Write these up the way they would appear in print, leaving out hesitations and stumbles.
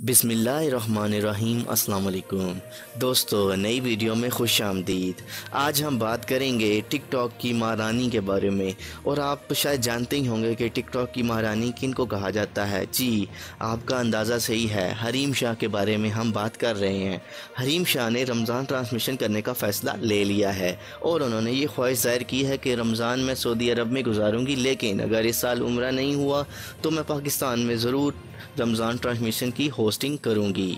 बिस्मिल्लाहिर्रहमानिर्रहीम। अस्सलाम वालेकुम दोस्तों, नई वीडियो में खुश आमदीद। आज हम बात करेंगे टिकटॉक की महारानी के बारे में। और आप शायद जानते ही होंगे कि टिकटॉक की महारानी किन को कहा जाता है। जी, आपका अंदाज़ा सही है, हरीम शाह के बारे में हम बात कर रहे हैं। हरीम शाह ने रमज़ान ट्रांसमिशन करने का फ़ैसला ले लिया है और उन्होंने ये ख्वाहिश ज़ाहिर की है कि रमज़ान मैं सऊदी अरब में गुजारूंगी, लेकिन अगर इस साल उम्रा नहीं हुआ तो मैं पाकिस्तान में ज़रूर रमज़ान ट्रांसमिशन की होस्टिंग करूंगी।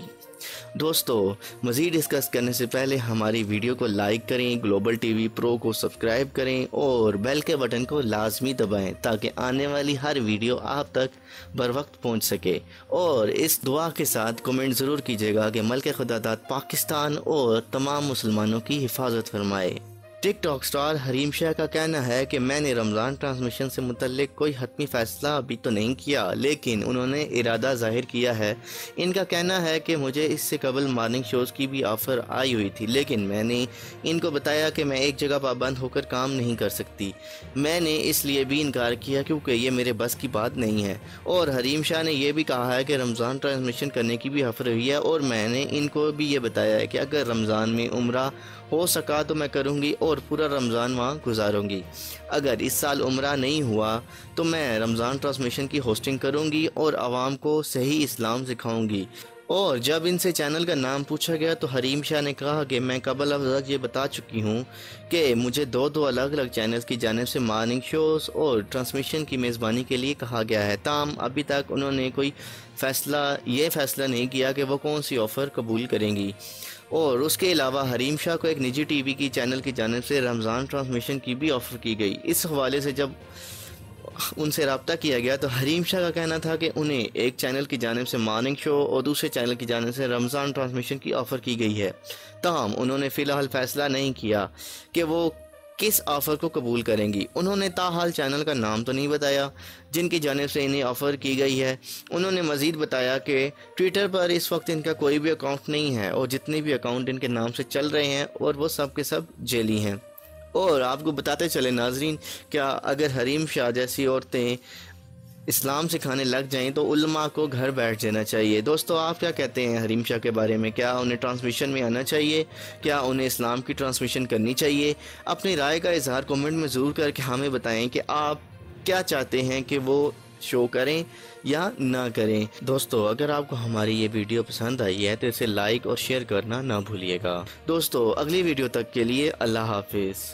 दोस्तों, मज़ीद डिस्कस करने से पहले हमारी वीडियो को लाइक करें, ग्लोबल टीवी प्रो को सब्सक्राइब करें और बेल के बटन को लाजमी दबाएं ताकि आने वाली हर वीडियो आप तक बर वक्त पहुँच सके। और इस दुआ के साथ कमेंट ज़रूर कीजिएगा कि मल्क खुदादाद पाकिस्तान और तमाम मुसलमानों की हिफाजत फरमाए। टिकटॉक स्टार हरीम शाह का कहना है कि मैंने रमज़ान ट्रांसमिशन से मुतल्लिक कोई हतमी फ़ैसला अभी तो नहीं किया, लेकिन उन्होंने इरादा ज़ाहिर किया है। इनका कहना है कि मुझे इससे कबल मॉर्निंग शोज़ की भी ऑफ़र आई हुई थी, लेकिन मैंने इनको बताया कि मैं एक जगह पाबंद होकर काम नहीं कर सकती। मैंने इसलिए भी इनकार किया क्योंकि ये मेरे बस की बात नहीं है। और हरीम शाह ने यह भी कहा है कि रमज़ान ट्रांसमिशन करने की भी ऑफ़र हुई है और मैंने इनको भी ये बताया है कि अगर रमज़ान में उम्रा हो सका तो मैं करूंगी और पूरा रमज़ान वहाँ गुजारूंगी। अगर इस साल उम्रा नहीं हुआ तो मैं रमज़ान ट्रांसमिशन की होस्टिंग करूंगी और आवाम को सही इस्लाम सिखाऊंगी। और जब इनसे चैनल का नाम पूछा गया तो हरीम शाह ने कहा कि मैं कबल अब ये बता चुकी हूँ कि मुझे दो अलग अलग चैनल्स की जानिब से मॉर्निंग शोज़ और ट्रांसमिशन की मेज़बानी के लिए कहा गया है। ताहम अभी तक उन्होंने कोई फ़ैसला नहीं किया कि वो कौन सी ऑफ़र कबूल करेंगी। और उसके अलावा हरीम शाह को एक निजी टीवी की चैनल की जानिब से रमज़ान ट्रांसमिशन की भी ऑफ़र की गई। इस हवाले से जब उनसे रब्ता किया गया तो हरीम शाह का कहना था कि उन्हें एक चैनल की जानिब से मॉर्निंग शो और दूसरे चैनल की जानिब से रमज़ान ट्रांसमिशन की ऑफ़र की गई है। ताहम उन्होंने फ़िलहाल फ़ैसला नहीं किया कि वो किस ऑफ़र को कबूल करेंगी। उन्होंने ताहाल चैनल का नाम तो नहीं बताया जिनकी जानिब से इन्हें ऑफ़र की गई है। उन्होंने मज़ीद बताया कि ट्विटर पर इस वक्त इनका कोई भी अकाउंट नहीं है और जितने भी अकाउंट इनके नाम से चल रहे हैं और वो सब के सब जेली हैं। और आपको बताते चले नाजरीन, क्या अगर हरीम शाह जैसी औरतें इस्लाम सिखाने लग जाएं तो उलमा को घर बैठ जाना चाहिए। दोस्तों, आप क्या कहते हैं हरीम शाह के बारे में? क्या उन्हें ट्रांसमिशन में आना चाहिए? क्या उन्हें इस्लाम की ट्रांसमिशन करनी चाहिए? अपनी राय का इजहार कमेंट में ज़रूर करके हमें बताएं कि आप क्या चाहते हैं कि वो शो करें या ना करें। दोस्तों, अगर आपको हमारी ये वीडियो पसंद आई है तो इसे लाइक और शेयर करना ना भूलिएगा। दोस्तों, अगली वीडियो तक के लिए अल्लाह हाफिज़।